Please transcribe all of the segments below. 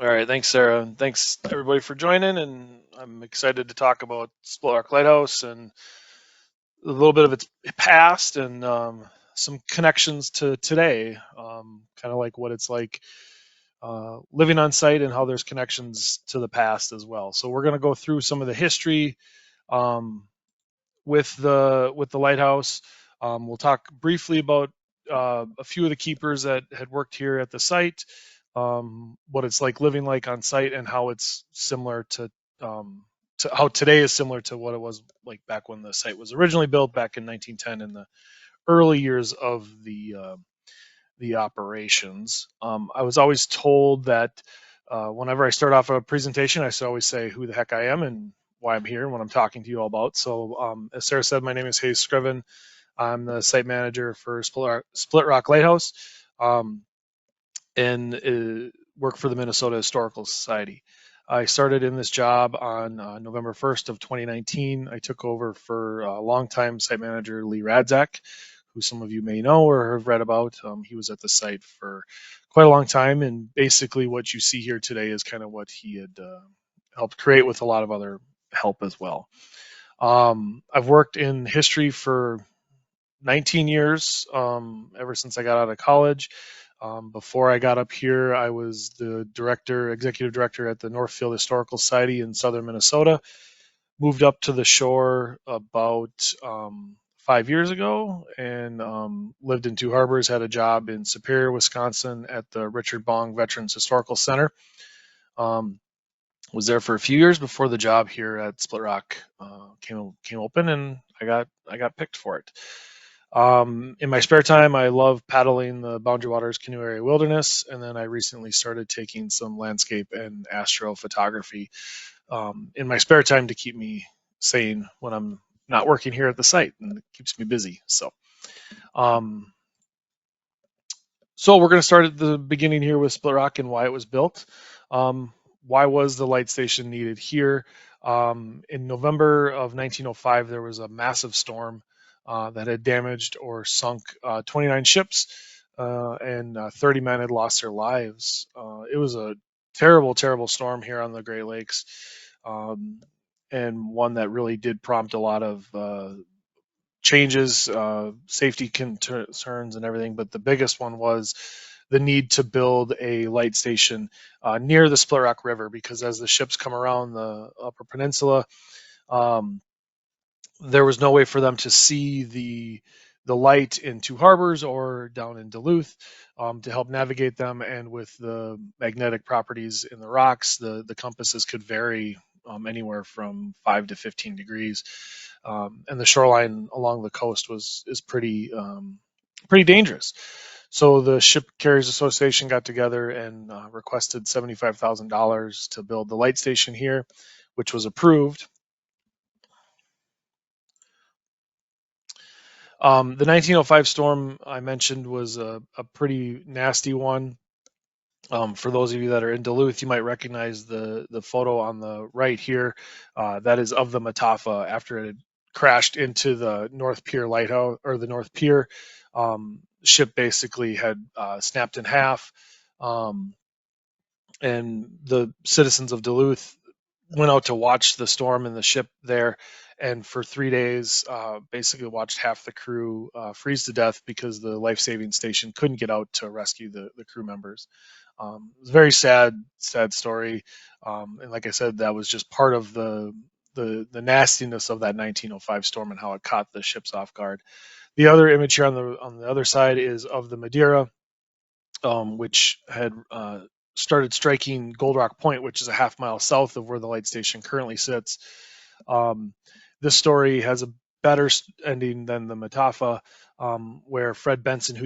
All right, thanks, Sarah, and thanks everybody for joining. And I'm excited to talk about Split Rock Lighthouse and a little bit of its past and some connections to today, kind of like what it's like living on site and how there's connections to the past as well. So we're going to go through some of the history um, with the lighthouse. We'll talk briefly about a few of the keepers that had worked here at the site, what it's like living like on site, and how it's similar to how today is similar to what it was like back when the site was originally built back in 1910 in the early years of the operations. I was always told that whenever I start off a presentation, I should always say who the heck I am and why I'm here and what I'm talking to you all about. So, as Sarah said, my name is Scriven. I'm the site manager for Split Rock Lighthouse, um, and work for the Minnesota Historical Society. I started in this job on November 1st of 2019. I took over for longtime site manager Lee Radzak, who some of you may know or have read about. He was at the site for quite a long time, and basically what you see here today is kind of what he had helped create with a lot of other help as well. I've worked in history for 19 years, ever since I got out of college. Before I got up here, I was the executive director at the Northfield Historical Society in southern Minnesota. Moved up to the shore about 5 years ago and lived in Two Harbors. Had a job in Superior, Wisconsin at the Richard Bong Veterans Historical Center. Um, was there for a few years before the job here at Split Rock came open, and I got picked for it. In my spare time, I love paddling the Boundary Waters Canoe Area Wilderness, and then I recently started taking some landscape and astrophotography in my spare time to keep me sane when I'm not working here at the site, and it keeps me busy. Um, so we're going to start at the beginning here with Split Rock and why it was built. Why was the light station needed here? In November of 1905, there was a massive storm that had damaged or sunk 29 ships, and 30 men had lost their lives. It was a terrible, terrible storm here on the Great Lakes, um, and one that really did prompt a lot of changes, safety concerns, and everything. But the biggest one was the need to build a light station near the Split Rock River, because as the ships come around the Upper Peninsula, um, there was no way for them to see the light in Two Harbors or down in Duluth to help navigate them. And with the magnetic properties in the rocks, the compasses could vary anywhere from 5 to 15 degrees, and the shoreline along the coast is pretty dangerous. So the Ship Carriers Association got together and requested $75,000 to build the light station here, which was approved. The 1905 storm I mentioned was a pretty nasty one. For those of you that are in Duluth, you might recognize the photo on the right here. That is of the Mataafa after it had crashed into the North Pier lighthouse, or the North Pier. Ship basically had snapped in half, um, and the citizens of Duluth went out to watch the storm and the ship there, and for 3 days basically watched half the crew freeze to death because the life-saving station couldn't get out to rescue the crew members. It was a very sad story, and like I said, that was just part of the nastiness of that 1905 storm and how it caught the ships off guard. The other image here on the other side is of the Madeira, which had started striking Gold Rock Point, which is a half-mile south of where the light station currently sits. Um, this story has a better ending than the Mataafa, where Fred Benson,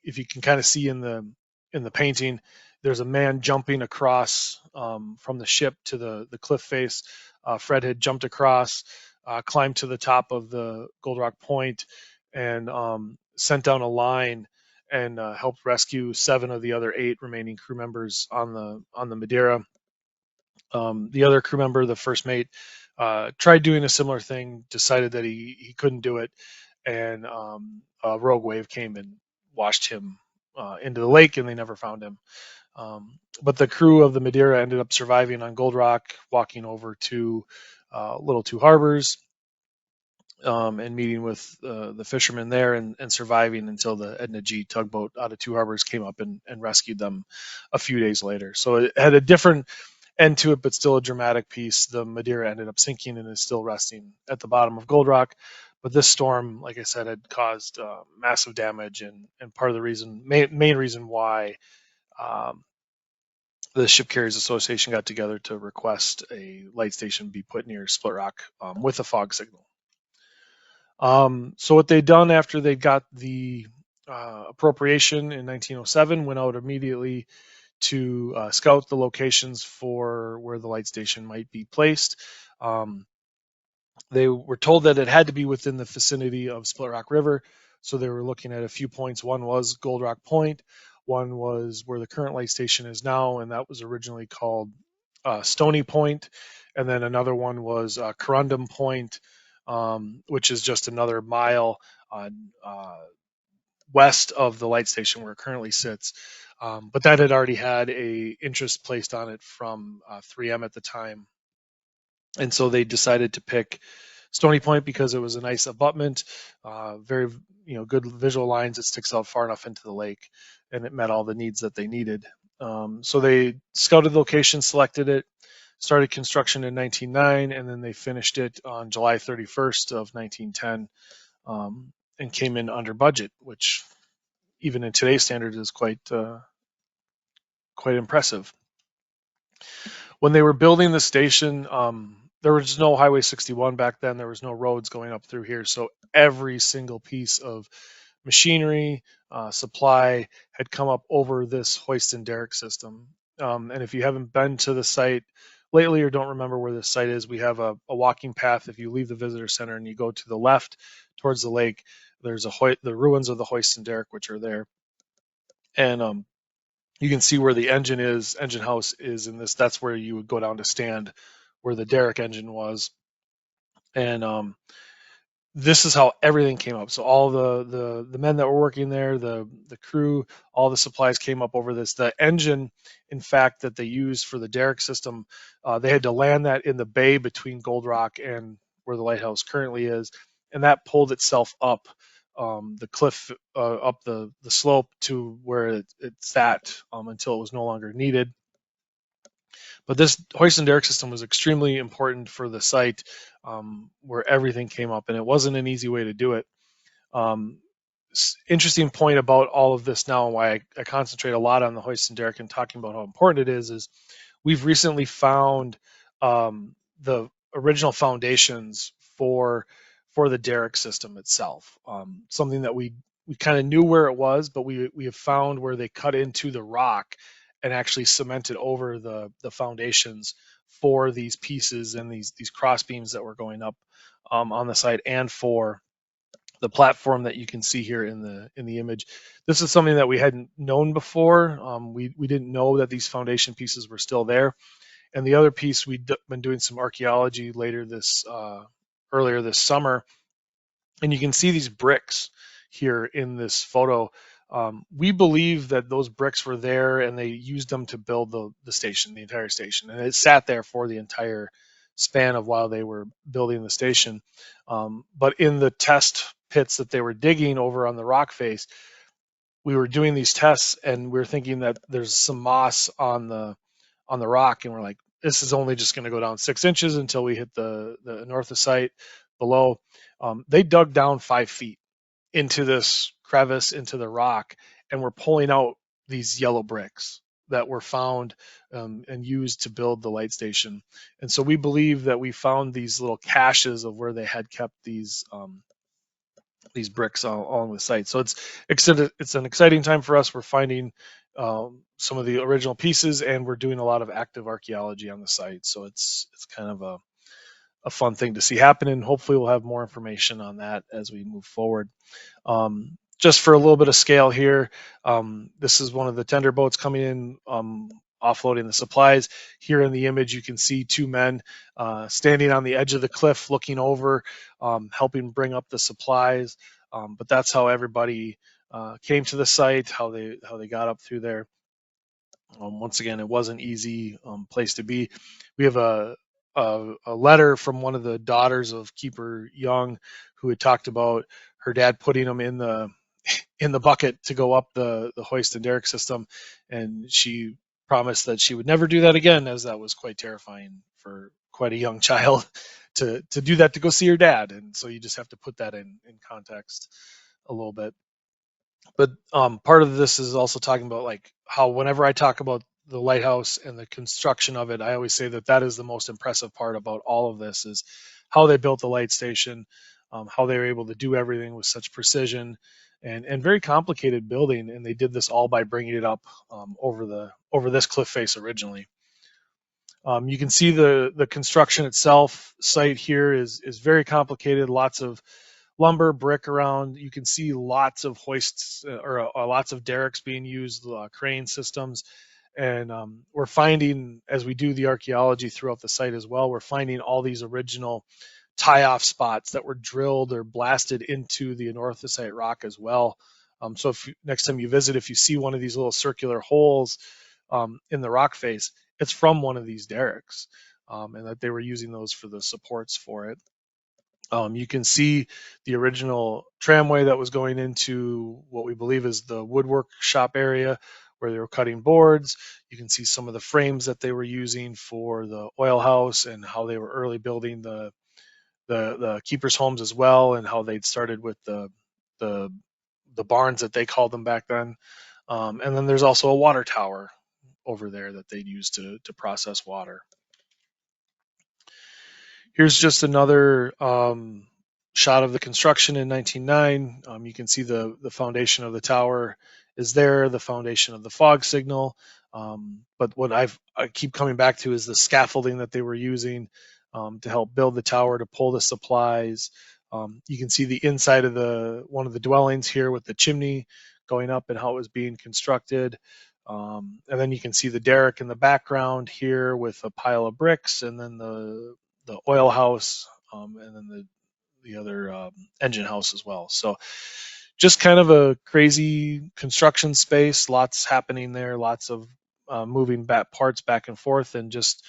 if you can kind of see in the painting, there's a man jumping across from the ship to the cliff face. Fred had jumped across, climbed to the top of the Gold Rock Point, and sent down a line and helped rescue 7 of the other 8 remaining crew members on the Madeira. The other crew member, the first mate, tried doing a similar thing, decided that he couldn't do it, and a rogue wave came and washed him into the lake, and they never found him. But the crew of the Madeira ended up surviving on Gold Rock, walking over to Little Two Harbors, and meeting with the fishermen there, and surviving until the Edna G tugboat out of Two Harbors came up and rescued them a few days later. So it had a different end to it, but still a dramatic piece. The Madeira ended up sinking and is still resting at the bottom of Gold Rock. But this storm, like I said, had caused massive damage, and part of the reason, main reason why um, the Ship Carriers Association got together to request a light station be put near Split Rock with a fog signal. So what they'd done after they got the appropriation in 1907, went out immediately to scout the locations for where the light station might be placed. They were told that it had to be within the vicinity of Split Rock River, so they were looking at a few points. One was Gold Rock Point, one was where the current light station is now, and that was originally called Stony Point, and then another one was Corundum Point, which is just another mile west of the light station where it currently sits. But that had already had a interest placed on it from 3M at the time, and so they decided to pick Stony Point because it was a nice abutment, very good visual lines. It sticks out far enough into the lake, and it met all the needs that they needed. So they scouted the location, selected it, started construction in 1909, and then they finished it on July 31st of 1910, and came in under budget, which even in today's standards is quite impressive. When they were building the station, there was no Highway 61 back then. There was no roads going up through here, so every single piece of machinery, supply had come up over this hoist and derrick system. And if you haven't been to the site lately or don't remember where this site is, we have a walking path. If you leave the visitor center and you go to the left towards the lake, there's the ruins of the hoist and derrick, which are there. And you can see where the engine house is in this. That's where you would go down to stand where the derrick engine was. And this is how everything came up. So all the men that were working there, the crew, all the supplies came up over this. The engine, in fact, that they used for the derrick system, they had to land that in the bay between Gold Rock and where the lighthouse currently is, and that pulled itself up the cliff, up the slope to where it sat until it was no longer needed. But this hoist and derrick system was extremely important for the site, where everything came up, and it wasn't an easy way to do it. Um, Interesting point about all of this now, and why I concentrate a lot on the hoist and derrick and talking about how important it is we've recently found the original foundations for the derrick system itself. Something that we kind of knew where it was, but we have found where they cut into the rock and actually cemented over the foundations for these pieces and these cross beams that were going up on the site, and for the platform that you can see here in the image. This is something that we hadn't known before. We didn't know that these foundation pieces were still there. And the other piece, we'd been doing some archaeology earlier this summer, and you can see these bricks here in this photo. We believe that those bricks were there and they used them to build the station, the entire station, and it sat there for the entire span of while they were building the station. But in the test pits that they were digging over on the rock face, we were doing these tests and we were thinking that there's some moss on the rock, and we're like, this is only just going to go down 6 inches until we hit the north of site below. They dug down 5 feet into this crevice, into the rock, and we're pulling out these yellow bricks that were found and used to build the light station. And so we believe that we found these little caches of where they had kept these bricks along the site. So it's an exciting time for us. We're finding some of the original pieces, and we're doing a lot of active archaeology on the site. So it's kind of a fun thing to see happen, and hopefully we'll have more information on that as we move forward. Just for a little bit of scale here, this is one of the tender boats coming in, offloading the supplies. Here in the image, you can see 2 men standing on the edge of the cliff looking over, helping bring up the supplies. But that's how everybody came to the site, how they got up through there. Once again, it was an easy place to be. We have a letter from one of the daughters of Keeper Young, who had talked about her dad putting them in the bucket to go up the hoist and derrick system, and she promised that she would never do that again, as that was quite terrifying for quite a young child to do that to go see her dad. And so you just have to put that in context a little bit. But part of this is also talking about like how whenever I talk about the lighthouse and the construction of it, I always say that that is the most impressive part about all of this is how they built the light station, how they were able to do everything with such precision and very complicated building, and they did this all by bringing it up over this cliff face originally. You can see the construction itself site here is very complicated, lots of lumber, brick around. You can see lots of hoists or lots of derricks being used, crane systems. And we're finding, as we do the archaeology throughout the site as well, we're finding all these original tie-off spots that were drilled or blasted into the anorthosite rock as well. So if next time you visit, if you see one of these little circular holes in the rock face, it's from one of these derricks, and that they were using those for the supports for it. You can see the original tramway that was going into what we believe is the woodwork shop area where they were cutting boards. You can see some of the frames that they were using for the oil house and how they were early building the keepers' homes as well, and how they'd started with the the barns that they called them back then. And then there's also a water tower over there that they'd use to process water. Here's just another shot of the construction in 1909. You can see the foundation of the tower is there, the foundation of the fog signal. But what I keep coming back to is the scaffolding that they were using to help build the tower, to pull the supplies. You can see the inside of one of the dwellings here with the chimney going up and how it was being constructed. And then you can see the derrick in the background here with a pile of bricks, and then the oil house, and then the other engine house as well. So just kind of a crazy construction space, lots happening there, lots of moving parts back and forth, and just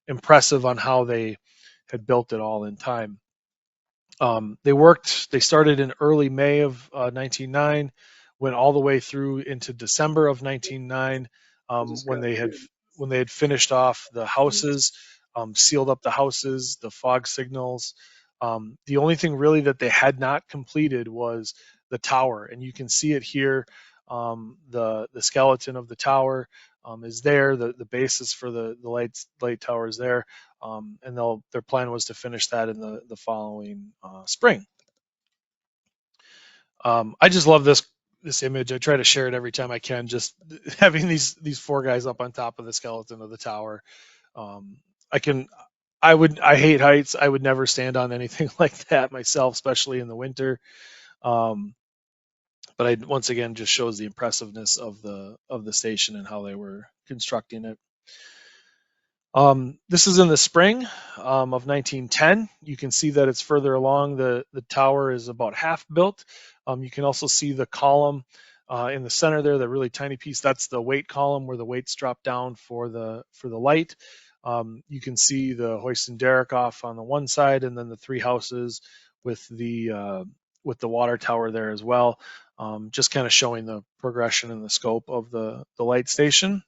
impressive on how they had built it all in time. They started in early May of 1909, went all the way through into December of 1909, when they had finished off the houses, sealed up the houses, the fog signals. The only thing really that they had not completed was the tower, and you can see it here. The skeleton of the tower is there. The basis for the light tower is there, and their plan was to finish that in the following spring. I just love this image. I try to share it every time I can. Just having these four guys up on top of the skeleton of the tower. Um, I can. I hate heights. I would never stand on anything like that myself, especially in the winter. Um, but I once again just shows the impressiveness of the station and how they were constructing it. This is in the spring of 1910. You can see that it's further along. The tower is about half built. You can also see the column in the center there, the really tiny piece. That's the weight column where the weights drop down for the light. You can see the hoist and derrick off on the one side, and then the three houses with the water tower there as well. Just kind of showing the progression and the scope of the light station.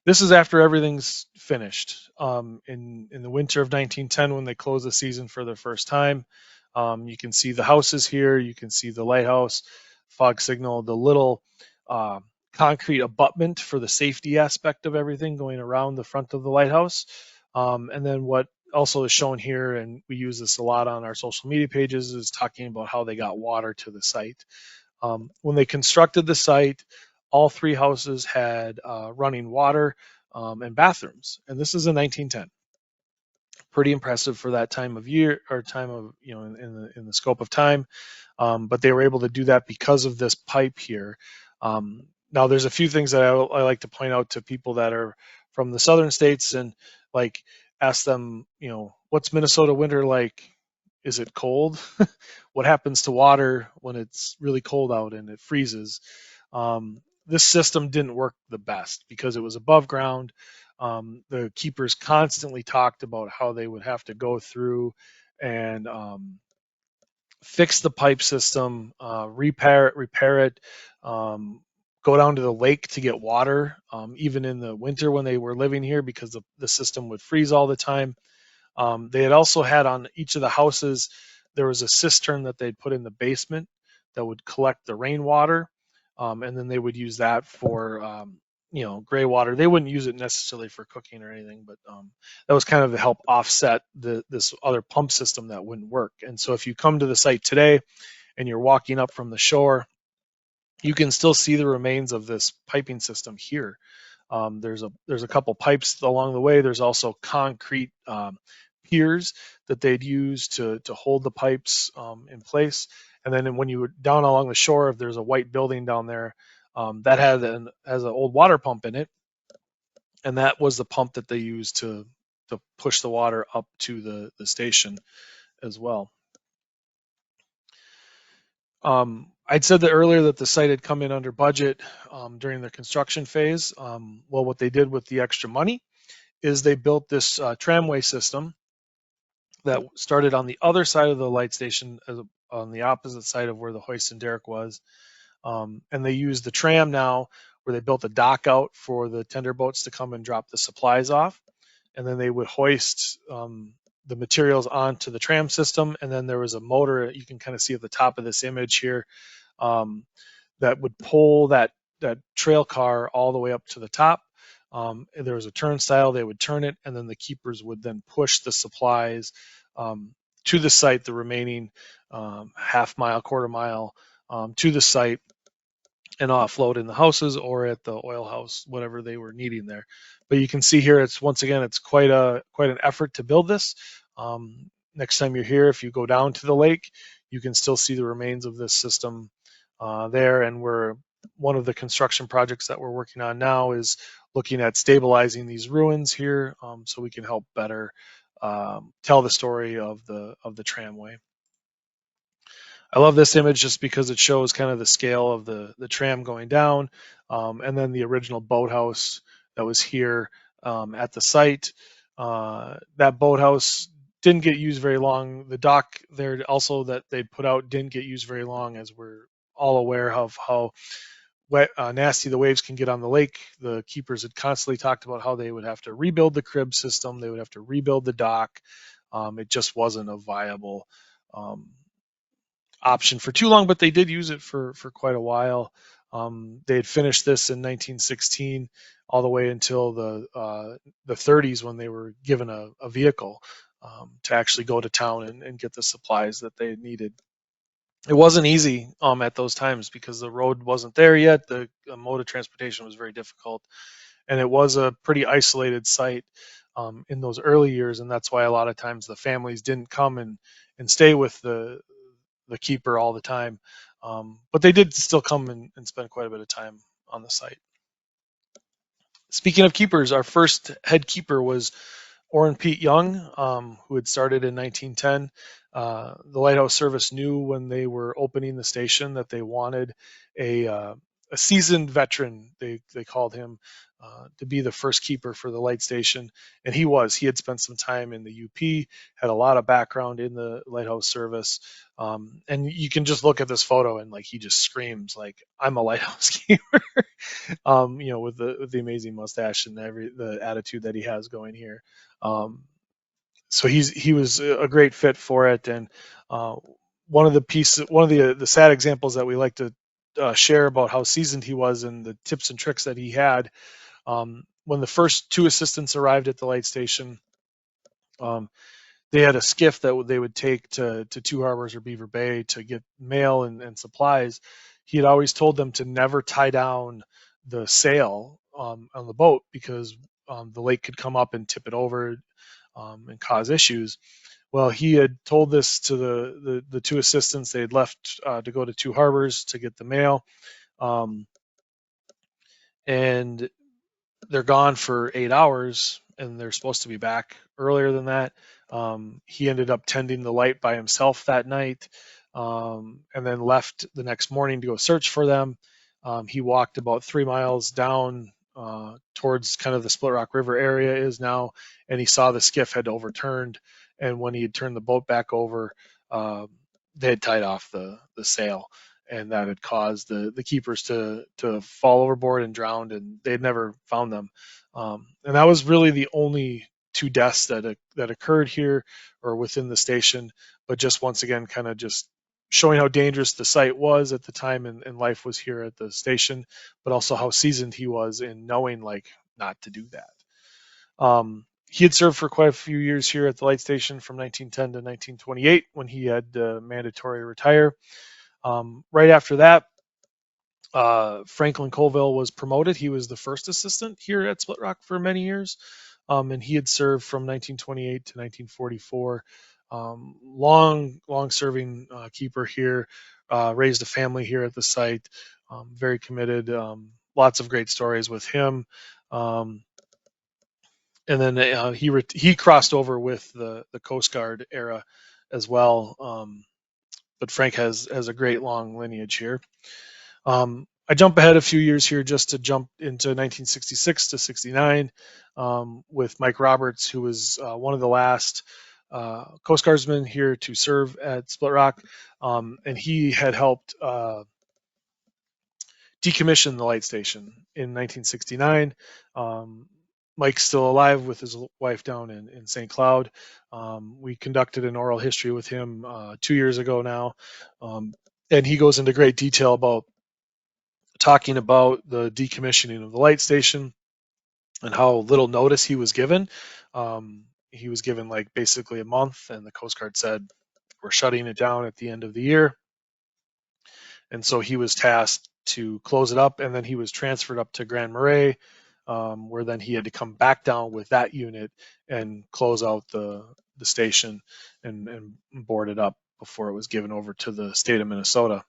This is after everything's finished. In the winter of 1910, when they close the season for the first time, you can see the houses here. You can see the lighthouse, fog signal, the little concrete abutment for the safety aspect of everything going around the front of the lighthouse. And then what also is shown here, and we use this a lot on our social media pages, is talking about how they got water to the site. When they constructed the site, all three houses had running water and bathrooms, and this is in 1910. Pretty impressive for that time of year, or time of, in the scope of time. But they were able to do that because of this pipe here. Now, there's a few things that I like to point out to people that are from the southern states, and like ask them, what's Minnesota winter like? Is it cold? What happens to water when it's really cold out and it freezes? this system didn't work the best because it was above ground. The keepers constantly talked about how they would have to go through and fix the pipe system, repair it, go down to the lake to get water, even in the winter when they were living here because the system would freeze all the time. They had also had on each of the houses, there was a cistern that they'd put in the basement that would collect the rainwater, and then they would use that for gray water. They wouldn't use it necessarily for cooking or anything, but that was kind of to help offset this other pump system that wouldn't work. And so if you come to the site today and you're walking up from the shore, you can still see the remains of this piping system here. There's a couple pipes along the way. There's also concrete piers that they'd use to hold the pipes in place. And then when you were down along the shore, if there's a white building down there that has an old water pump in it, and that was the pump that they used to push the water up to the station as well. I'd said that earlier that the site had come in under budget during the construction phase. Well, what they did with the extra money is they built this tramway system that started on the other side of the light station, on the opposite side of where the hoist and derrick was. And they used the tram now, where they built a dock out for the tender boats to come and drop the supplies off. And then they would hoist the materials onto the tram system. And then there was a motor you can kind of see at the top of this image here that would pull that trail car all the way up to the top. There was a turnstile, they would turn it, and then the keepers would then push the supplies to the site, the remaining half mile, quarter mile to the site, and offload in the houses or at the oil house, whatever they were needing there. But you can see here, it's once again, it's quite an effort to build this. Next time you're here, if you go down to the lake, you can still see the remains of this system there. And one of the construction projects that we're working on now is looking at stabilizing these ruins here, so we can help better tell the story of the tramway. I love this image just because it shows kind of the scale of the tram going down, and then the original boathouse that was here at the site. That boathouse didn't get used very long. The dock there also that they put out didn't get used very long, as we're all aware of how nasty the waves can get on the lake. The keepers had constantly talked about how they would have to rebuild the crib system, they would have to rebuild the dock. It just wasn't a viable option for too long, but they did use it for quite a while. They had finished this in 1916 all the way until the 30s, when they were given a vehicle to actually go to town and get the supplies that they needed. It wasn't easy at those times because the road wasn't there yet. The mode of transportation was very difficult, and it was a pretty isolated site in those early years, and that's why a lot of times the families didn't come and stay with the keeper all the time, but they did still come and spend quite a bit of time on the site. Speaking of keepers, our first head keeper was Orrin Pete Young, who had started in 1910. The Lighthouse Service knew when they were opening the station that they wanted a seasoned veteran, they called him, to be the first keeper for the light station. And he was. He had spent some time in the UP, had a lot of background in the Lighthouse Service. And you can just look at this photo and he just screams I'm a lighthouse keeper, with the amazing mustache and the attitude that he has going here. So he was a great fit for it. And one of the sad examples that we like to share about how seasoned he was and the tips and tricks that he had, when the first two assistants arrived at the light station, they had a skiff that they would take to Two Harbors or Beaver Bay to get mail and supplies. He had always told them to never tie down the sail on the boat because the lake could come up and tip it over and cause issues. Well, he had told this to the two assistants. They had left to go to Two Harbors to get the mail, and they're gone for 8 hours, and they're supposed to be back earlier than that. He ended up tending the light by himself that night, and then left the next morning to go search for them. He walked about 3 miles down towards kind of the Split Rock River area is now, and he saw the skiff had overturned. And when he had turned the boat back over, uh, they had tied off the sail, and that had caused the keepers to fall overboard and drowned, and they had never found them. And that was really the only two deaths that occurred here or within the station. But just once again, kind of just showing how dangerous the site was at the time, and life was here at the station, but also how seasoned he was in knowing like not to do that. He had served for quite a few years here at the light station from 1910 to 1928 when he had mandatory retire. Right after that, Franklin Colville was promoted. He was the first assistant here at Split Rock for many years, and he had served from 1928 to 1944. Long serving keeper here, raised a family here at the site, very committed. Lots of great stories with him. Um, and then he crossed over with the Coast Guard era as well. But Frank has a great long lineage here. I jump ahead a few years here just to jump into 1966 to 69 with Mike Roberts, who was one of the last Coast Guardsmen here to serve at Split Rock, and he had helped decommission the light station in 1969. Mike's still alive with his wife down in St. Cloud. We conducted an oral history with him 2 years ago now, and he goes into great detail about talking about the decommissioning of the light station and how little notice he was given. He was given like basically a month, and the Coast Guard said, "We're shutting it down at the end of the year." And so he was tasked to close it up, and then he was transferred up to Grand Marais, where then he had to come back down with that unit and close out the station and board it up before it was given over to the state of Minnesota.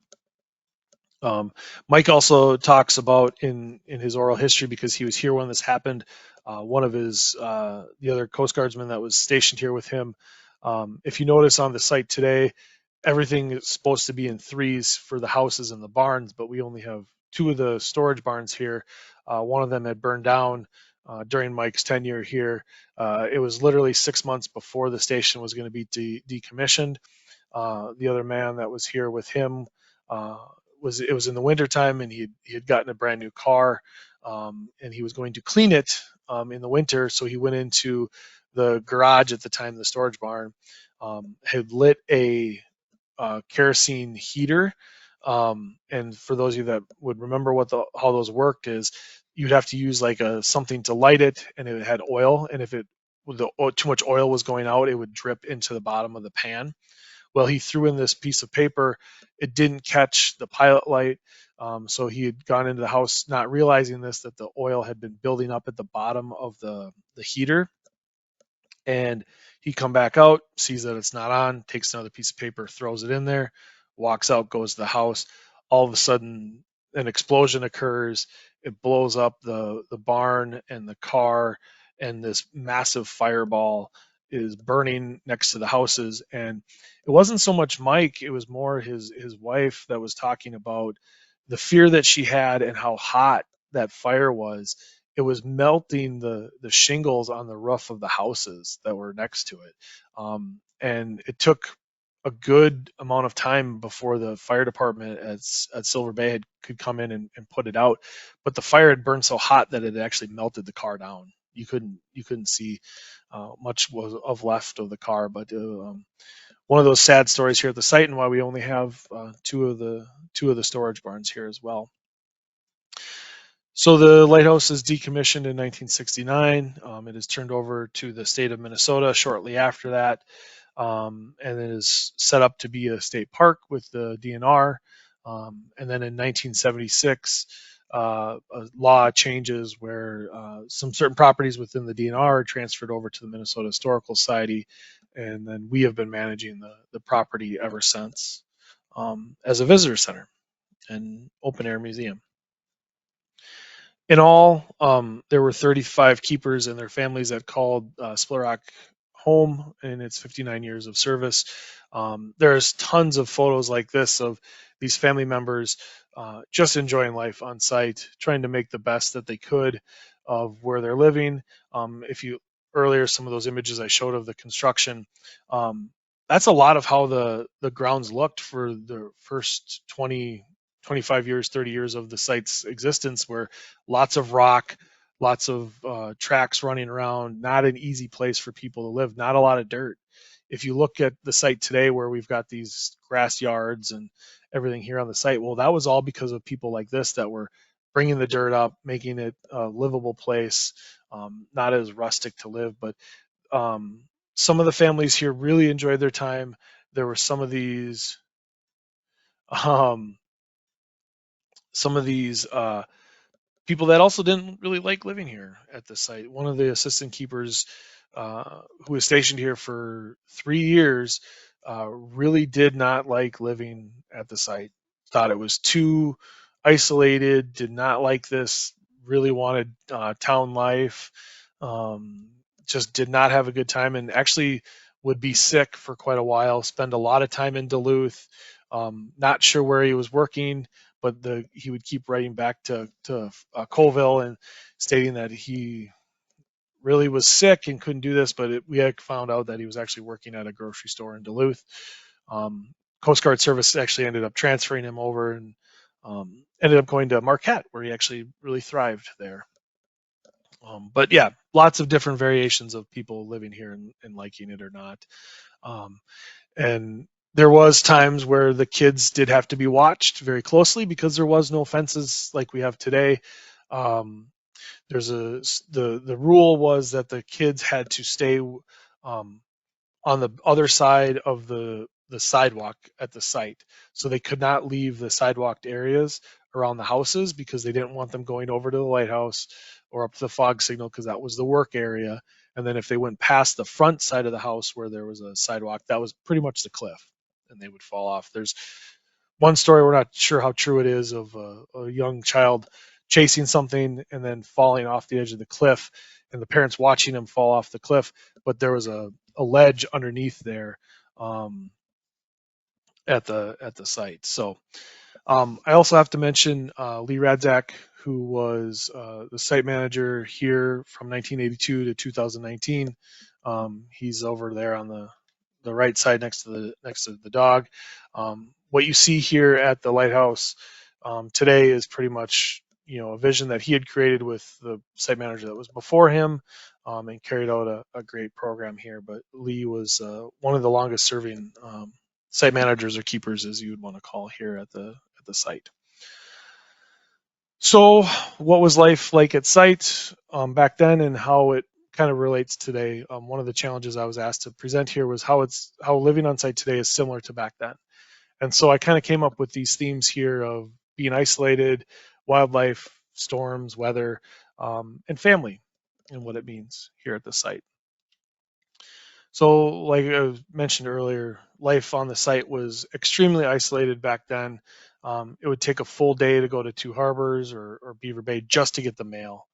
Mike also talks about in his oral history, because he was here when this happened, one of his the other Coast Guardsmen that was stationed here with him. If you notice on the site today, everything is supposed to be in threes for the houses and the barns, but we only have two of the storage barns here. One of them had burned down during Mike's tenure here. It was literally 6 months before the station was going to be decommissioned. The other man that was here with him uh, it was in the wintertime, and he had gotten a brand new car, and he was going to clean it in the winter. So he went into the garage at the time, the storage barn, had lit a kerosene heater. And for those of you that would remember how those worked, is you'd have to use like something to light it, and it had oil, and if too much oil was going out, it would drip into the bottom of the pan. Well, he threw in this piece of paper. It didn't catch the pilot light. So he had gone into the house not realizing that the oil had been building up at the bottom of the heater. And he come back out, sees that it's not on, takes another piece of paper, throws it in there, walks out, goes to the house. All of a sudden, an explosion occurs. It blows up the barn and the car, and this massive fireball is burning next to the houses. And it wasn't so much Mike, it was more his wife that was talking about the fear that she had and how hot that fire was. It was melting the shingles on the roof of the houses that were next to it. And it took a good amount of time before the fire department at Silver Bay could come in and put it out. But the fire had burned so hot that it actually melted the car down. You couldn't see much was of left of the car. But one of those sad stories here at the site, and why we only have two of the storage barns here as well. So the lighthouse is decommissioned in 1969. It is turned over to the state of Minnesota shortly after that, and it is set up to be a state park with the DNR. And then in 1976, a law changes where some certain properties within the DNR are transferred over to the Minnesota Historical Society, and then we have been managing the property ever since as a visitor center and open air museum. In all, there were 35 keepers and their families that called Split Rock home in its 59 years of service. There's tons of photos like this of these family members just enjoying life on site, trying to make the best that they could of where they're living. If you earlier, some of those images I showed of the construction, um, that's a lot of how the grounds looked for the first 20, 25 years, 30 years of the site's existence, where lots of rock, lots of tracks running around, not an easy place for people to live, not a lot of dirt. If you look at the site today where we've got these grass yards and everything here on the site, well, that was all because of people like this that were bringing the dirt up, making it a livable place, not as rustic to live. But um, some of the families here really enjoyed their time. There were um, some of these people that also didn't really like living here at the site. One of the assistant keepers who was stationed here for 3 years really did not like living at the site. Thought it was too isolated. Did not like this. Really wanted town life. Um, just did not have a good time, and actually would be sick for quite a while. Spend a lot of time in Duluth. Not sure where he was working, but he would keep writing back to Colville and stating that he really was sick and couldn't do this. But we had found out that he was actually working at a grocery store in Duluth. Coast Guard Service actually ended up transferring him over and ended up going to Marquette, where he actually really thrived there. But yeah, lots of different variations of people living here and liking it or not. Um, and there was times where the kids did have to be watched very closely because there was no fences like we have today. Um, there's a the rule was that the kids had to stay on the other side of the sidewalk at the site, so they could not leave the sidewalked areas around the houses because they didn't want them going over to the lighthouse or up to the fog signal because that was the work area. And then if they went past the front side of the house where there was a sidewalk, that was pretty much the cliff, and they would fall off. There's one story, we're not sure how true it is, of a young child chasing something and then falling off the edge of the cliff, and the parents watching him fall off the cliff, but there was a ledge underneath there um, at the site. So I also have to mention Lee Radzak, who was the site manager here from 1982 to 2019. He's over there on the right side next to the dog. What you see here at the lighthouse today is pretty much a vision that he had created with the site manager that was before him, and carried out a great program here. But Lee was one of the longest serving site managers or keepers, as you would want to call, here at the site. So, what was life like at site back then, and how it kind of relates today? One of the challenges I was asked to present here was how living on site today is similar to back then. And so I kind of came up with these themes here of being isolated, wildlife, storms, weather, and family, and what it means here at the site. So, like I mentioned earlier, life on the site was extremely isolated back then. It would take a full day to go to Two Harbors or Beaver Bay just to get the mail.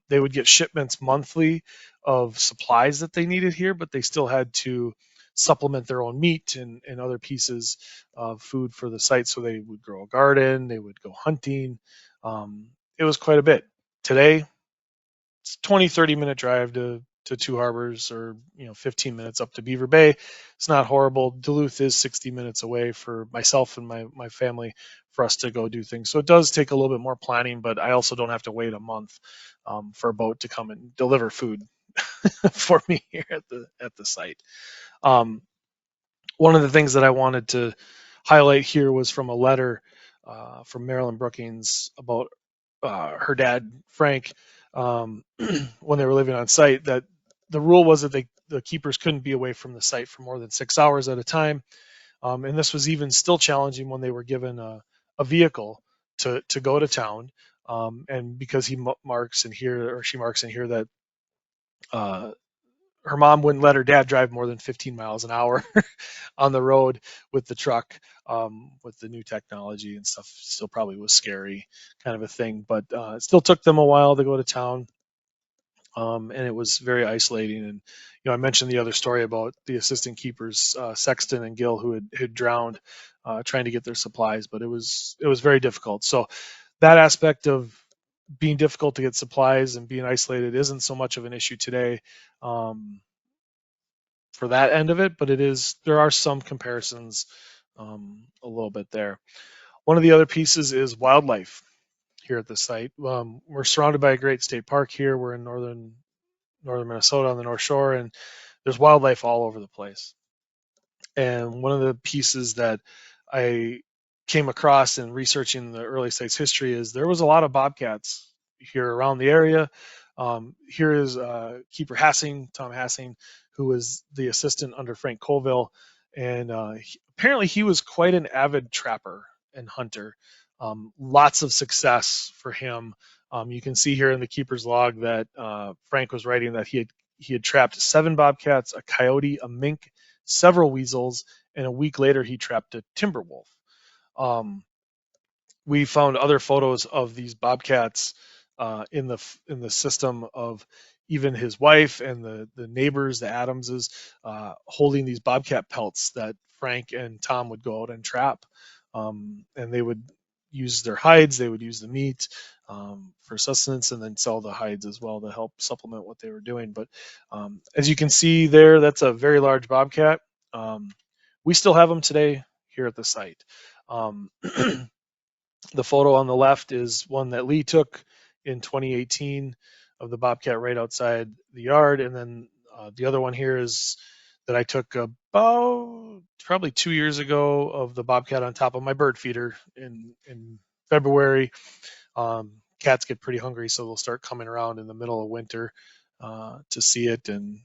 They would get shipments monthly of supplies that they needed here, but they still had to supplement their own meat and other pieces of food for the site. So they would grow a garden, they would go hunting. It was quite a bit. Today, it's 20-30 minute drive to Two Harbors, or 15 minutes up to Beaver Bay. It's not horrible. Duluth is 60 minutes away for myself and my family for us to go do things. So it does take a little bit more planning, but I also don't have to wait a month for a boat to come and deliver food for me here at the site. Um, One of the things that I wanted to highlight here was from a letter from Marilyn Brookings about her dad Frank, when they were living on site, that the rule was that the keepers couldn't be away from the site for more than 6 hours at a time, and this was even still challenging when they were given a vehicle to go to town, and because he marks in here, or she marks in here, that uh, her mom wouldn't let her dad drive more than 15 miles an hour on the road with the truck, with the new technology and stuff. Still probably was scary kind of a thing, but it still took them a while to go to town. and it was very isolating. And I mentioned the other story about the assistant keepers, Sexton and Gill, who had drowned trying to get their supplies, but it was very difficult. So that aspect of being difficult to get supplies and being isolated isn't so much of an issue today for that end of it, but there are some comparisons a little bit there. One of the other pieces is wildlife here at the site. We're surrounded by a great state park here. We're in northern Minnesota on the North Shore, and there's wildlife all over the place. And one of the pieces that I came across in researching the early site's history is there was a lot of bobcats here around the area. Here is Keeper Tom Hassing, who was the assistant under Frank Colville, and apparently he was quite an avid trapper and hunter. Lots of success for him. You can see here in the keeper's log that Frank was writing that he had trapped 7 bobcats, a coyote, a mink, several weasels, and a week later he trapped a timber wolf. We found other photos of these bobcats in the system of even his wife and the neighbors, the Adamses, holding these bobcat pelts that Frank and Tom would go out and trap, and they would use their hides, they would use the meat for sustenance, and then sell the hides as well to help supplement what they were doing. But as you can see there, that's a very large bobcat. We still have them today here at the site. The photo on the left is one that Lee took in 2018 of the bobcat right outside the yard, and then the other one here is that I took about probably 2 years ago of the bobcat on top of my bird feeder in February. Cats get pretty hungry, so they'll start coming around in the middle of winter to see it. And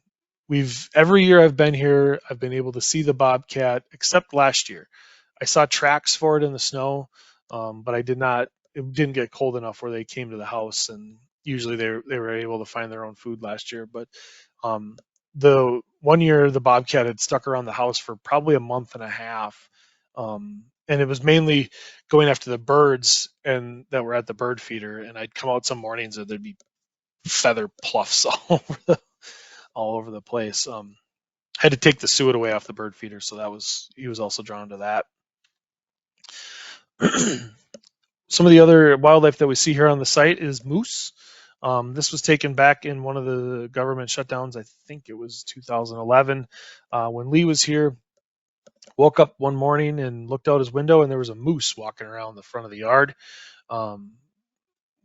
every year I've been here, I've been able to see the bobcat, except last year. I saw tracks for it in the snow, but I did not. It didn't get cold enough where they came to the house, and usually they were able to find their own food last year. But the one year the bobcat had stuck around the house for probably a month and a half, and it was mainly going after the birds and that were at the bird feeder. And I'd come out some mornings and there'd be feather pluffs all over the place. Had to take the suet away off the bird feeder, so he was also drawn to that. Some of the other wildlife that we see here on the site is moose. This was taken back in one of the government shutdowns. I think it was 2011 when Lee was here. Woke up one morning and looked out his window, and there was a moose walking around the front of the yard.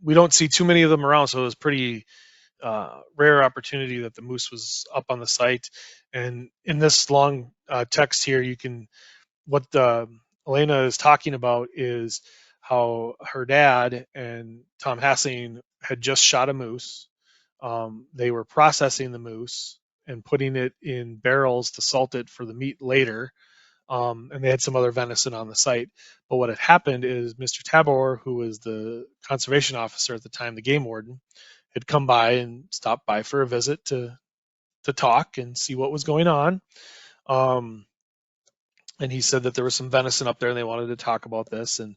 We don't see too many of them around, so it was pretty rare opportunity that the moose was up on the site. And in this long text here, what Elena is talking about is how her dad and Tom Hassing had just shot a moose. They were processing the moose and putting it in barrels to salt it for the meat later. And they had some other venison on the site. But what had happened is Mr. Tabor, who was the conservation officer at the time, the game warden, had come by and stopped by for a visit to talk and see what was going on. And he said that there was some venison up there and they wanted to talk about this. And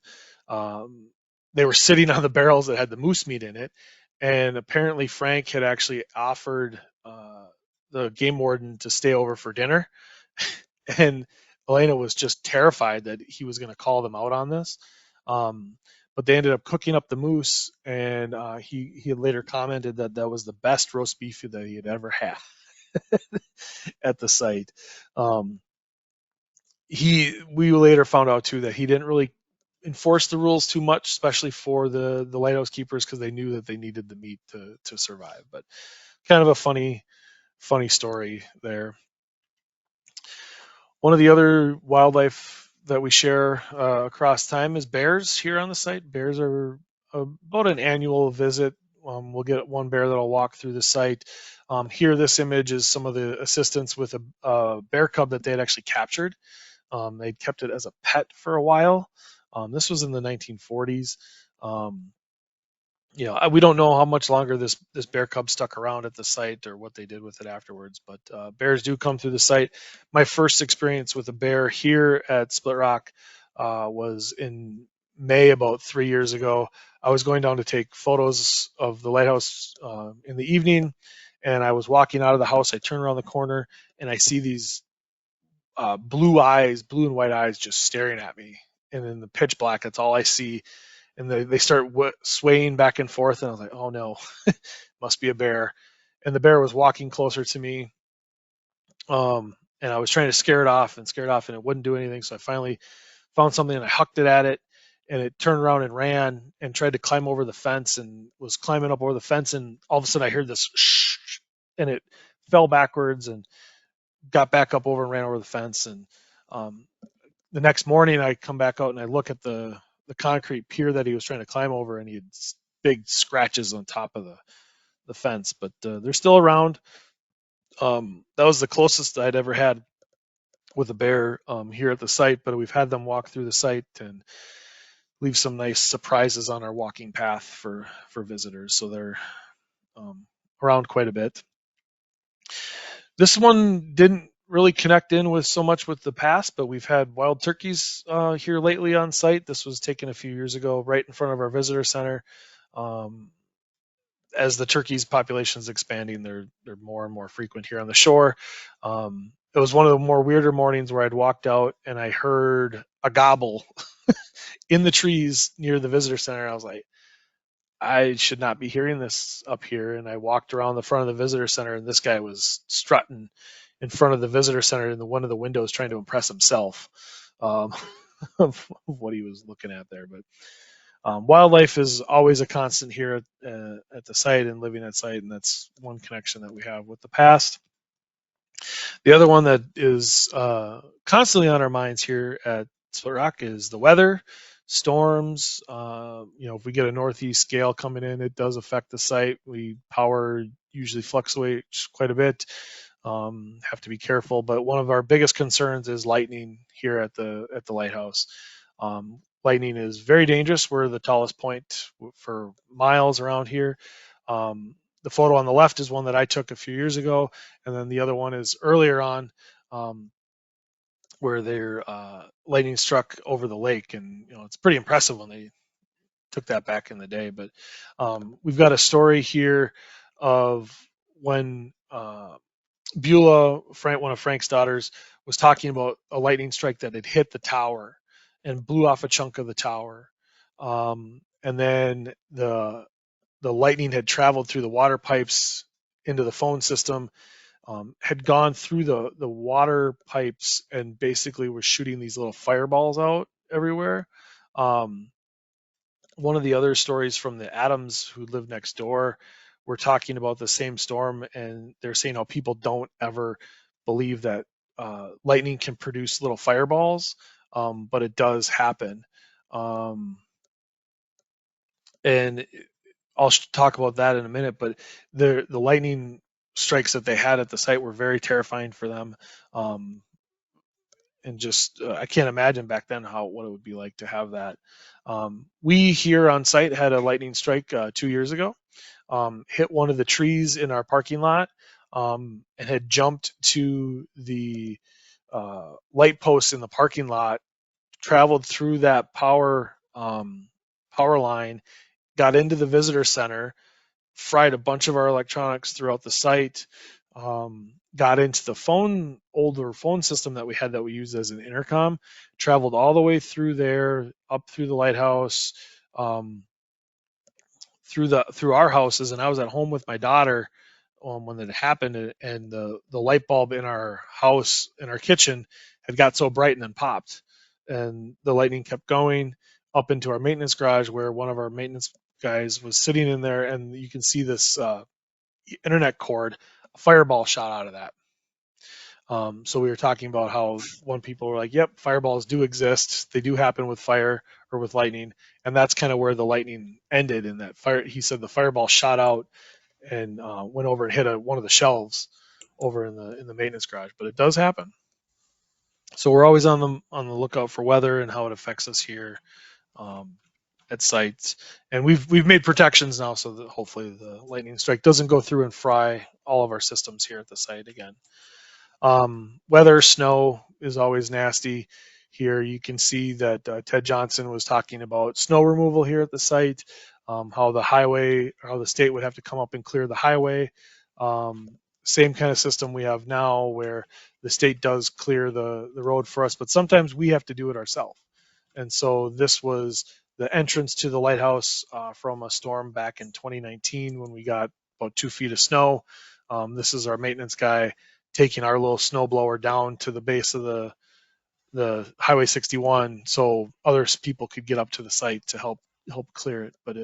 they were sitting on the barrels that had the moose meat in it. And apparently Frank had actually offered the game warden to stay over for dinner. And Elena was just terrified that he was going to call them out on this. But they ended up cooking up the moose, and he had later commented that that was the best roast beef that he had ever had at the site. We later found out too that he didn't really enforce the rules too much, especially for the lighthouse keepers, because they knew that they needed the meat to survive. But kind of a funny story there. One of the other wildlife that we share across time is bears here on the site. Bears are about an annual visit. We'll get one bear that'll walk through the site. Here, this image is some of the assistants with a bear cub that they had actually captured. They'd kept it as a pet for a while. This was in the 1940s. We don't know how much longer this bear cub stuck around at the site or what they did with it afterwards, but bears do come through the site. My first experience with a bear here at Split Rock was in May about 3 years ago. I was going down to take photos of the lighthouse in the evening, and I was walking out of the house. I turn around the corner and I see these blue eyes, blue and white eyes, just staring at me. And in the pitch black, that's all I see. And they start swaying back and forth, and I was like, "Oh no, must be a bear." And the bear was walking closer to me, and I was trying to scare it off, and it wouldn't do anything. So I finally found something and I hucked it at it, and it turned around and ran and tried to climb over the fence and was climbing up over the fence, and all of a sudden I heard this shh, and it fell backwards and got back up over and ran over the fence. And um, the next morning I come back out and I look at the concrete pier that he was trying to climb over, and he had big scratches on top of the fence, but they're still around. That was the closest I'd ever had with a bear here at the site, but we've had them walk through the site and leave some nice surprises on our walking path for visitors. So they're around quite a bit. This one didn't really connect in with so much with the past, but we've had wild turkeys here lately on site. This was taken a few years ago, right in front of our visitor center. Um, as the turkeys population is expanding, they're more and more frequent here on the shore. It was one of the more weirder mornings where I'd walked out and I heard a gobble in the trees near the visitor center. I was like, I should not be hearing this up here. And I walked around the front of the visitor center, and this guy was strutting in front of the visitor center in one of the windows, trying to impress himself um, of what he was looking at there. But wildlife is always a constant here at the site and living at site, and that's one connection that we have with the past. The other one that is constantly on our minds here at Split Rock is the weather, storms. If we get a northeast gale coming in, it does affect the site. Power usually fluctuates quite a bit. Have to be careful, but one of our biggest concerns is lightning here at the lighthouse. Lightning is very dangerous. We're the tallest point for miles around here. The photo on the left is one that I took a few years ago, and then the other one is earlier on, where their lightning struck over the lake, and it's pretty impressive when they took that back in the day. But we've got a story here of when Beulah, one of Frank's daughters, was talking about a lightning strike that had hit the tower and blew off a chunk of the tower, and then the lightning had traveled through the water pipes into the phone system, had gone through the water pipes and basically was shooting these little fireballs out everywhere. Um, One of the other stories from the Adams who live next door were talking about the same storm, and they're saying how people don't ever believe that lightning can produce little fireballs, but it does happen. Um, and I'll talk about that in a minute, but the lightning strikes that they had at the site were very terrifying for them. Um, and just I can't imagine back then what it would be like to have that. We here on site had a lightning strike 2 years ago. Hit one of the trees in our parking lot, and had jumped to the light post in the parking lot, traveled through that power line, got into the visitor center, fried a bunch of our electronics throughout the site, got into the older phone system that we had that we used as an intercom, traveled all the way through there, up through the lighthouse, um, through our houses, and I was at home with my daughter when it happened, and the light bulb in our house in our kitchen had got so bright and then popped, and the lightning kept going up into our maintenance garage where one of our maintenance guys was sitting in there, and you can see this internet cord, a fireball shot out of that. So we were talking about how one people were like, "Yep, fireballs do exist. They do happen with fire or with lightning," and that's kind of where the lightning ended. In that fire, he said the fireball shot out and went over and hit one of the shelves over in the maintenance garage. But it does happen. So we're always on the lookout for weather and how it affects us here um, at sites. And we've made protections now so that hopefully the lightning strike doesn't go through and fry all of our systems here at the site again. Weather, snow is always nasty here you can see that Ted Johnson was talking about snow removal here at the site, how the state would have to come up and clear the highway. Same kind of system we have now where the state does clear the road for us, but sometimes we have to do it ourselves. And so this was the entrance to the lighthouse from a storm back in 2019 when we got about 2 feet of snow. This is our maintenance guy taking our little snow blower down to the base of the Highway 61 so other people could get up to the site to help clear it. But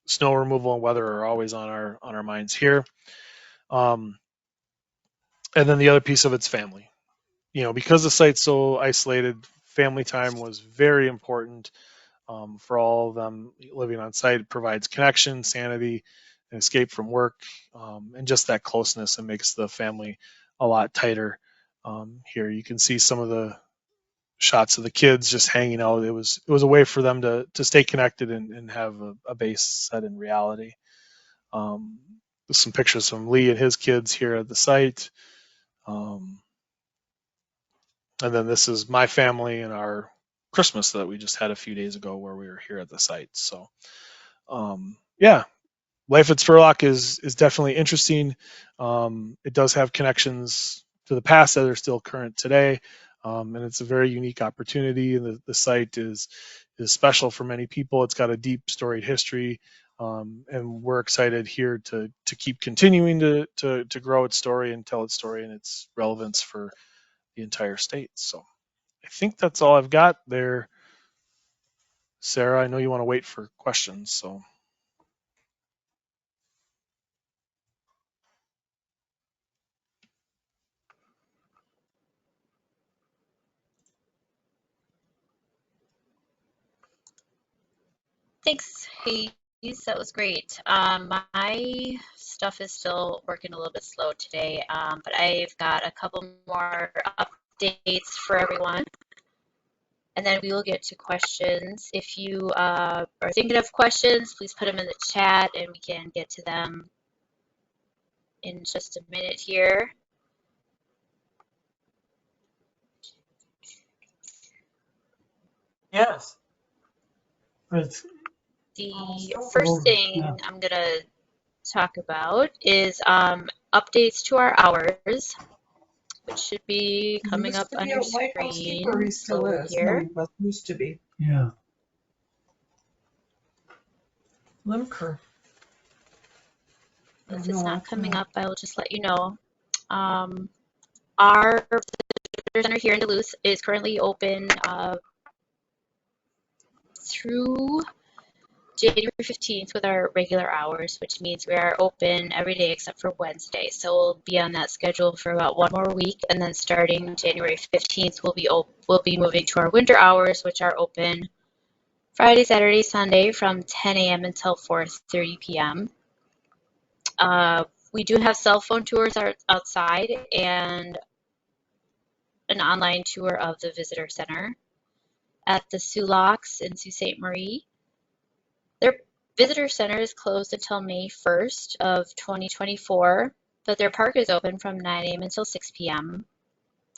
snow removal and weather are always on our minds here. And then the other piece of it's family. Because the site's so isolated, family time was very important for all of them living on site. It provides connection, sanity, and escape from work, and just that closeness, and makes the family a lot tighter. Here you can see some of the shots of the kids just hanging out. It was a way for them to stay connected and have a base set in reality. Um, some pictures from Lee and his kids here at the site. And then this is my family and our Christmas that we just had a few days ago where we were here at the site. So, yeah, life at Spurlock is definitely interesting. It does have connections to the past that are still current today, and it's a very unique opportunity. And the site is special for many people. It's got a deep, storied history, and we're excited here to keep continuing to grow its story and tell its story and its relevance for the entire state. So I think that's all I've got there. Sarah, I know you want to wait for questions, so. Thanks, Hayes. That was great. My stuff is still working a little bit slow today, but I've got a couple more updates for everyone. And then we will get to questions. If you are thinking of questions, please put them in the chat and we can get to them in just a minute here. Yes. The first thing I'm going to talk about is updates to our hours, which should be coming up on your screen. So here. Used to be. Yeah. Limker. If it's not coming up, I will just let you know. Our visitor center here in Duluth is currently open through January 15th with our regular hours, which means we are open every day except for Wednesday. So we'll be on that schedule for about one more week, and then starting January 15th, we'll be moving to our winter hours, which are open Friday, Saturday, Sunday from 10 a.m. until 4:30 p.m. We do have cell phone tours outside and an online tour of the visitor center at the Sioux Locks in Sault Ste. Marie. Their visitor center is closed until May 1st of 2024, but their park is open from 9 a.m. until 6 p.m.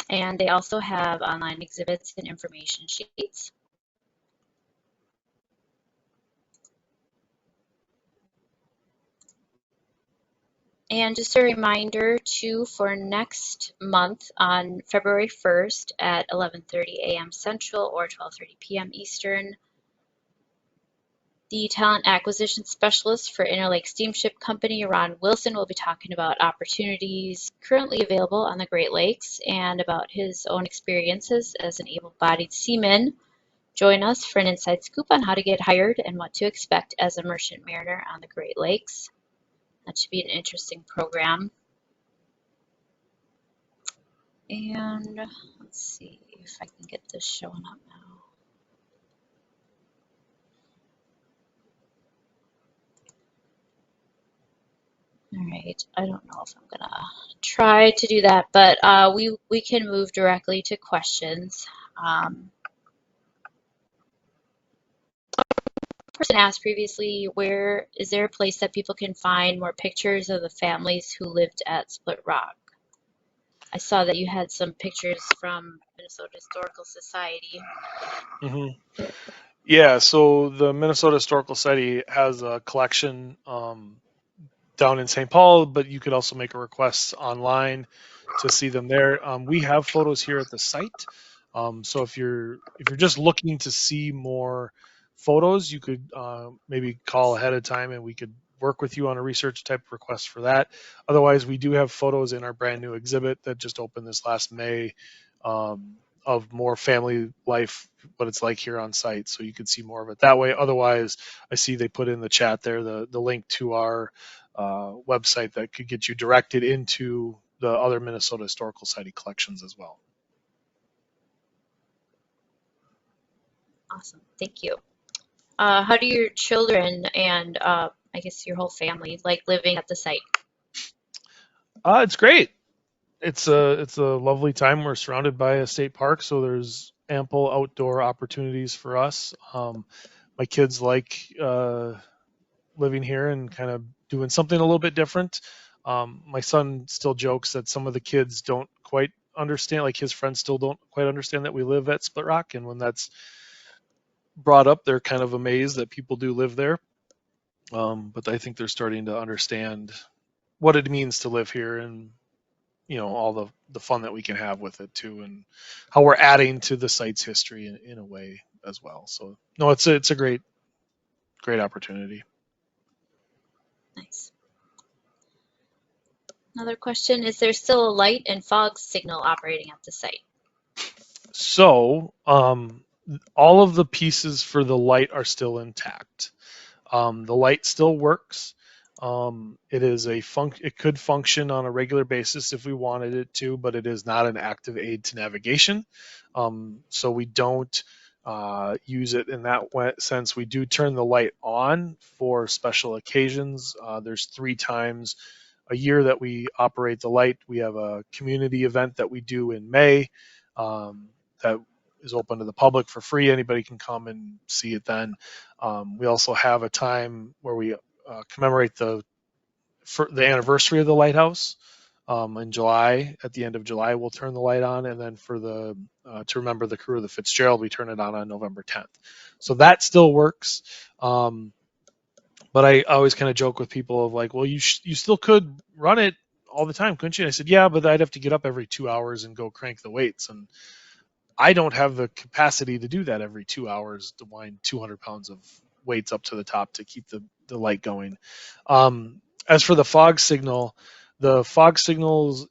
And they also have online exhibits and information sheets. And just a reminder too, for next month on February 1st at 11:30 a.m. Central or 12:30 p.m. Eastern, the talent acquisition specialist for Interlake Steamship Company, Ron Wilson, will be talking about opportunities currently available on the Great Lakes and about his own experiences as an able-bodied seaman. Join us for an inside scoop on how to get hired and what to expect as a merchant mariner on the Great Lakes. That should be an interesting program. And let's see if I can get this showing up now. All right, I don't know if I'm gonna try to do that, but we can move directly to questions. Person asked previously, where is there a place that people can find more pictures of the families who lived at Split Rock? I saw that you had some pictures from Minnesota Historical Society. hmm Yeah, so the Minnesota Historical Society has a collection down in St. Paul, but you could also make a request online to see them there. We have photos here at the site, so if you're just looking to see more photos, you could maybe call ahead of time, and we could work with you on a research type request for that. Otherwise, we do have photos in our brand new exhibit that just opened this last May, of more family life, what it's like here on site, so you could see more of it that way. Otherwise, I see they put in the chat there the link to our website that could get you directed into the other Minnesota Historical Society collections as well. Awesome, thank you. How do your children and I guess your whole family like living at the site? It's great. It's a lovely time. We're surrounded by a state park, so there's ample outdoor opportunities for us. My kids like living here and kind of doing something a little bit different. My son still jokes that some of the kids don't quite understand, like his friends still don't quite understand that we live at Split Rock, and when that's brought up, they're kind of amazed that people do live there. But I think they're starting to understand what it means to live here, and all the fun that we can have with it too, and how we're adding to the site's history in a way as well. So no, it's a great opportunity. Nice. Another question, is there still a light and fog signal operating at the site? So all of the pieces for the light are still intact. The light still works. It could function on a regular basis if we wanted it to, but it is not an active aid to navigation. So we don't use it in that sense. We do turn the light on for special occasions. There's 3 times a year that we operate the light. We have a community event that we do in May, that is open to the public for free. Anybody can come and see it then. We also have a time where we commemorate the anniversary of the lighthouse, in July. At the end of July, we'll turn the light on, and then for the to remember the crew of the Fitzgerald, we turn it on November 10th. So that still works. But I always kind of joke with people of like, well, you still could run it all the time, couldn't you? And I said, yeah, but I'd have to get up every 2 hours and go crank the weights, and I don't have the capacity to do that every 2 hours, to wind 200 pounds of weights up to the top to keep the light going. As for the fog signals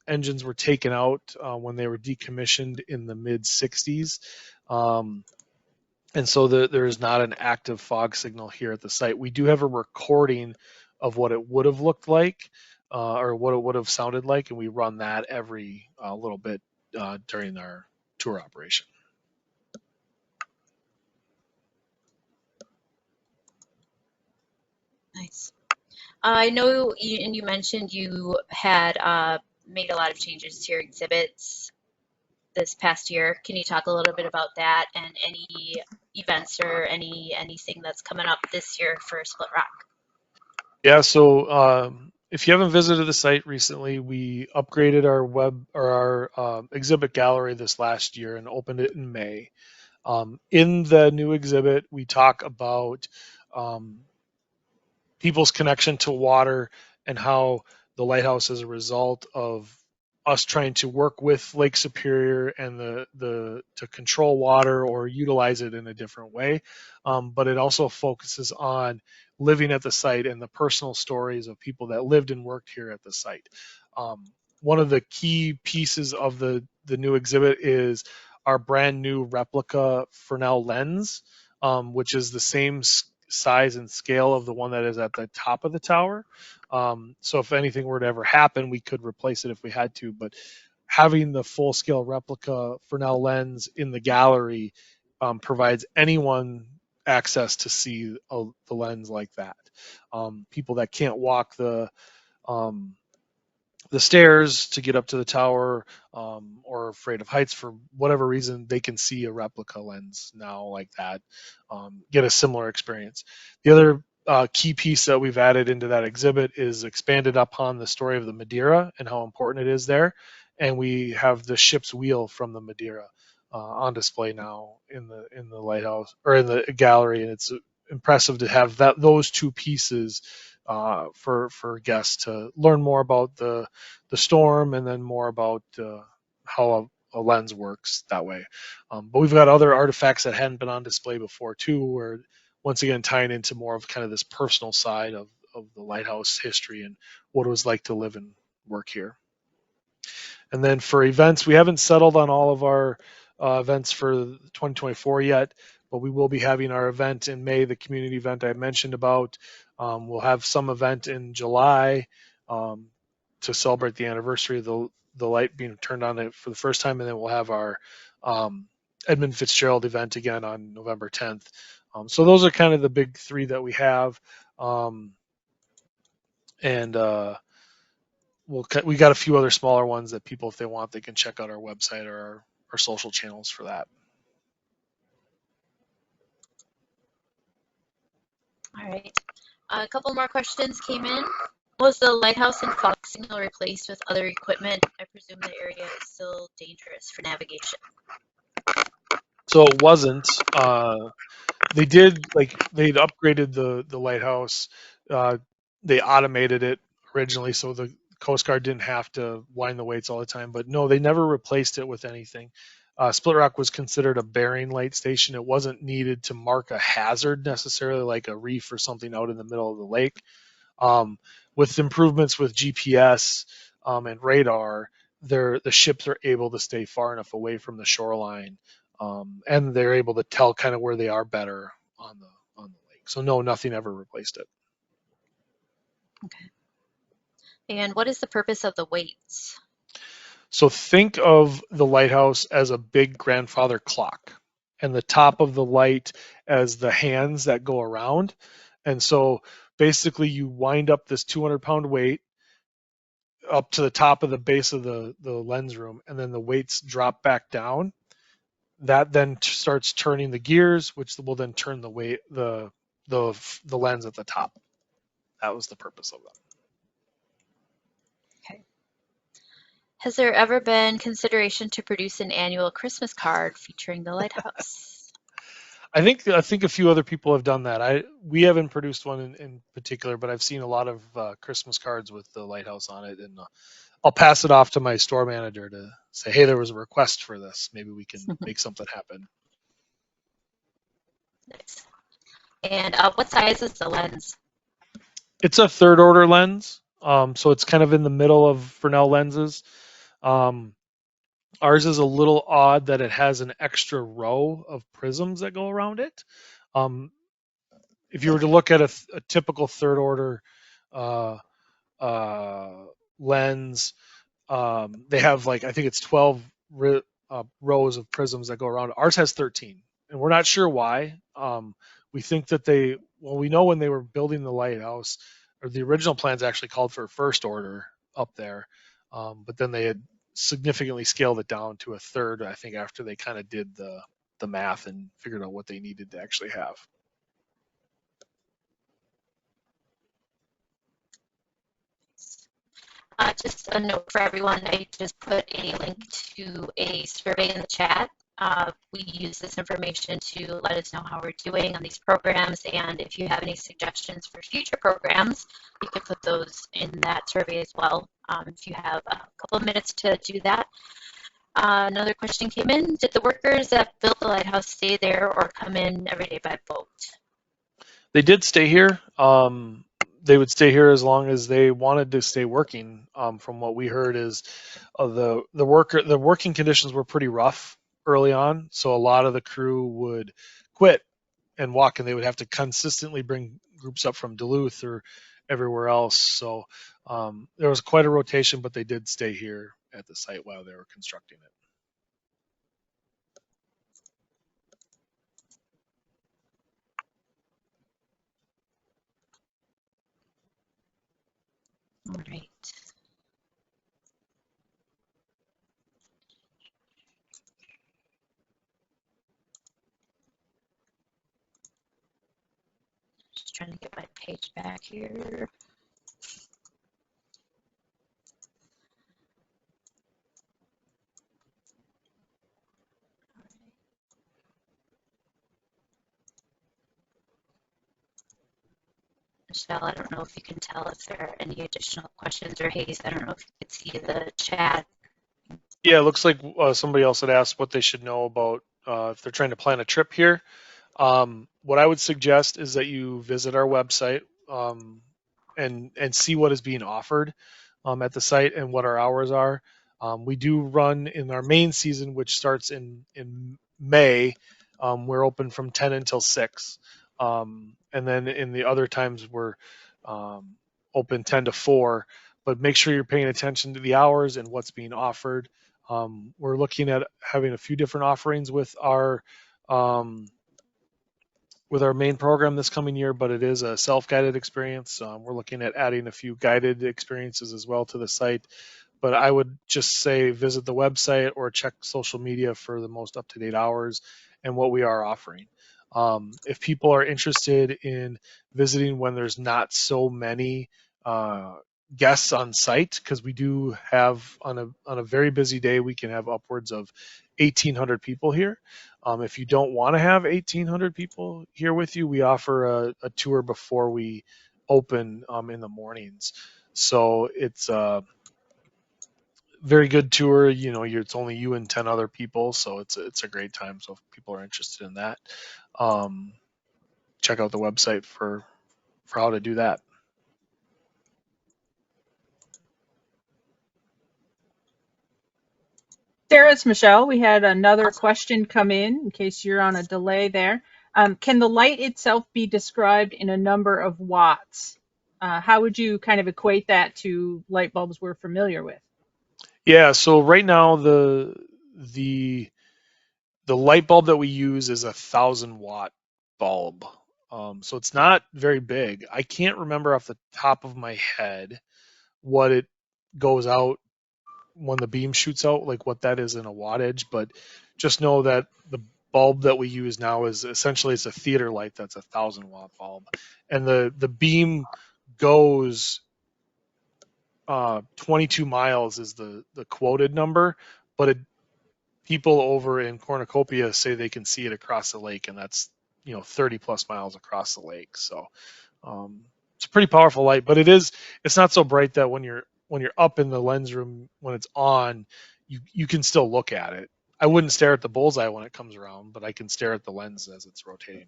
engines were taken out when they were decommissioned in the mid 60s. And so there is not an active fog signal here at the site. We do have a recording of what it would have looked like, or what it would have sounded like, and we run that every little bit during our tour operation. Nice. I know you mentioned you had made a lot of changes to your exhibits this past year. Can you talk a little bit about that and any events or anything that's coming up this year for Split Rock? Yeah, so if you haven't visited the site recently, we upgraded our our exhibit gallery this last year and opened it in May. In the new exhibit, we talk about people's connection to water and how the lighthouse is a result of us trying to work with Lake Superior and the to control water or utilize it in a different way. But it also focuses on living at the site and the personal stories of people that lived and worked here at the site. One of the key pieces of the new exhibit is our brand new replica Fresnel lens, which is the same size and scale of the one that is at the top of the tower. So if anything were to ever happen, we could replace it if we had to. But having the full scale replica Fresnel lens in the gallery provides anyone access to see the lens like that. People that can't walk um, the stairs to get up to the tower, or afraid of heights for whatever reason, they can see a replica lens now like that, get a similar experience. The other key piece that we've added into that exhibit is expanded upon the story of the Madeira and how important it is there. and we have the ship's wheel from the Madeira on display now in the lighthouse or in the gallery, and it's impressive to have those two pieces for guests to learn more about the storm and then more about how a lens works that way. But we've got other artifacts that hadn't been on display before too, where once again tying into more of kind of this personal side of the lighthouse history and what it was like to live and work here. And then for events, we haven't settled on all of our events for 2024 yet, but we will be having our event in May, the community event I mentioned about. We'll have some event in July to celebrate the anniversary of the light being turned on for the first time, and then we'll have our Edmund Fitzgerald event again on November 10th. So those are kind of the big three that we have. And we got a few other smaller ones that people, if they want, they can check out our website or our social channels for that. All right. A couple more questions came in. Was the lighthouse and fog signal replaced with other equipment? I presume the area is still dangerous for navigation. So it wasn't. They'd upgraded the lighthouse. They automated it originally, so the Coast Guard didn't have to wind the weights all the time. But no, they never replaced it with anything. Split Rock was considered a bearing light station. It wasn't needed to mark a hazard necessarily, like a reef or something out in the middle of the lake. With improvements with GPS and radar, the ships are able to stay far enough away from the shoreline, and they're able to tell kind of where they are better on the lake. So no, nothing ever replaced it. Okay. And what is the purpose of the weights? So think of the lighthouse as a big grandfather clock, and the top of the light as the hands that go around. And so basically you wind up this 200-pound weight up to the top of the base of the lens room, and then the weights drop back down. That then starts turning the gears, which will then turn the lens at the top. That was the purpose of that. Okay. Has there ever been consideration to produce an annual Christmas card featuring the lighthouse? I think a few other people have done that. We haven't produced one in particular, but I've seen a lot of Christmas cards with the lighthouse on it, and I'll pass it off to my store manager to say, hey, there was a request for this. Maybe we can make something happen. Nice. And what size is the lens? It's a third order lens, so it's kind of in the middle of Fresnel lenses. Ours is a little odd that it has an extra row of prisms that go around it. If you were to look at a typical third order uh, lens, they have I think it's 12 rows of prisms that go around. Ours has 13, and we're not sure why. We think that we know when they were building the lighthouse, or the original plans actually called for a first order up there, but then they had significantly scaled it down to a third, I think, after they kind of did the math and figured out what they needed to actually have. Just a note for everyone, I just put a link to a survey in the chat. We use this information to let us know how we're doing on these programs, and if you have any suggestions for future programs, you can put those in that survey as well, if you have a couple of minutes to do that. Another question came in. Did the workers that built the lighthouse stay there or come in every day by boat? They did stay here. They would stay here as long as they wanted to stay working. From what we heard is the working conditions were pretty rough early on, so a lot of the crew would quit and walk, and they would have to consistently bring groups up from Duluth or everywhere else. So there was quite a rotation, but they did stay here at the site while they were constructing it. All right. Just trying to get my page back here. Michelle, I don't know if you can tell if there are any additional questions, or Hayes, I don't know if you could see the chat. Yeah, it looks like somebody else had asked what they should know about if they're trying to plan a trip here. What I would suggest is that you visit our website and see what is being offered at the site and what our hours are. We do run in our main season, which starts in May. We're open from 10 until 6. And then in the other times, we're open 10 to 4. But make sure you're paying attention to the hours and what's being offered. We're looking at having a few different offerings um, with our main program this coming year, but it is a self-guided experience. We're looking at adding a few guided experiences as well to the site. But I would just say visit the website or check social media for the most up-to-date hours and what we are offering. If people are interested in visiting when there's not so many guests on site, because we do have on a very busy day, we can have upwards of 1,800 people here. If you don't want to have 1,800 people here with you, we offer a tour before we open in the mornings. So it's very good tour. You know, it's only you and 10 other people, so it's a great time. So if people are interested in that, check out the website for how to do that. Sarah, it's Michelle. We had another question come in case you're on a delay there. Can the light itself be described in a number of watts? How would you kind of equate that to light bulbs we're familiar with? Yeah, so right now the light bulb that we use is 1,000 watt bulb. So it's not very big. I can't remember off the top of my head what it goes out when the beam shoots out, like what that is in a wattage, but just know that the bulb that we use now is essentially it's a theater light that's 1,000 watt bulb, and the beam goes 22 miles is the quoted number, but people over in Cornucopia say they can see it across the lake, and that's 30 plus miles across the lake. So it's a pretty powerful light, but it's not so bright that when you're up in the lens room when it's on, you can still look at it. I wouldn't stare at the bullseye when it comes around, but I can stare at the lens as it's rotating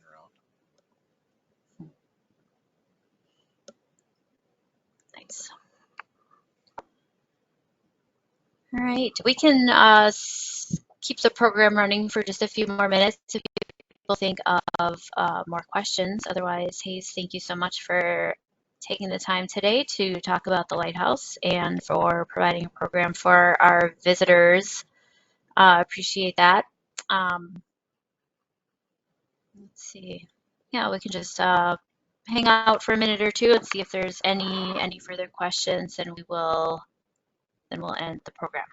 around. Nice. All right, we can keep the program running for just a few more minutes if people think of more questions. Otherwise, Hayes, thank you so much for taking the time today to talk about the Lighthouse and for providing a program for our visitors. Appreciate that. Let's see. Yeah, we can just hang out for a minute or two and see if there's any further questions, and we'll end the program.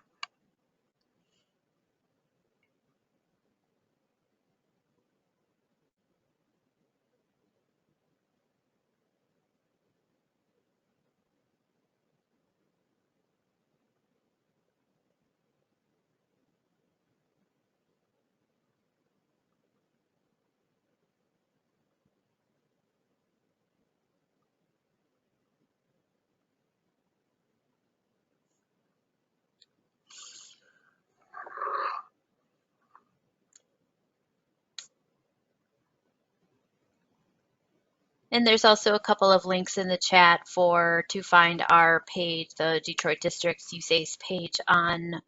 And there's also a couple of links in the chat to find our page, the Detroit District's USACE page on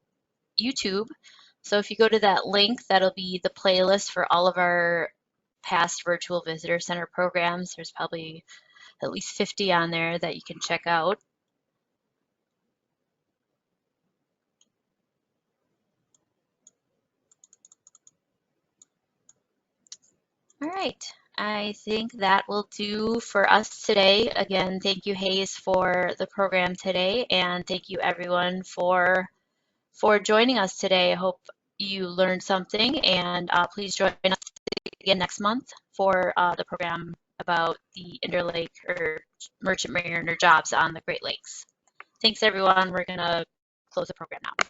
YouTube. So if you go to that link, that'll be the playlist for all of our past Virtual Visitor Center programs. There's probably at least 50 on there that you can check out. All right. I think that will do for us today. Again, thank you, Hayes, for the program today, and thank you, everyone, for joining us today. I hope you learned something, and please join us again next month for the program about the Interlake or Merchant Mariner jobs on the Great Lakes. Thanks, everyone. We're going to close the program now.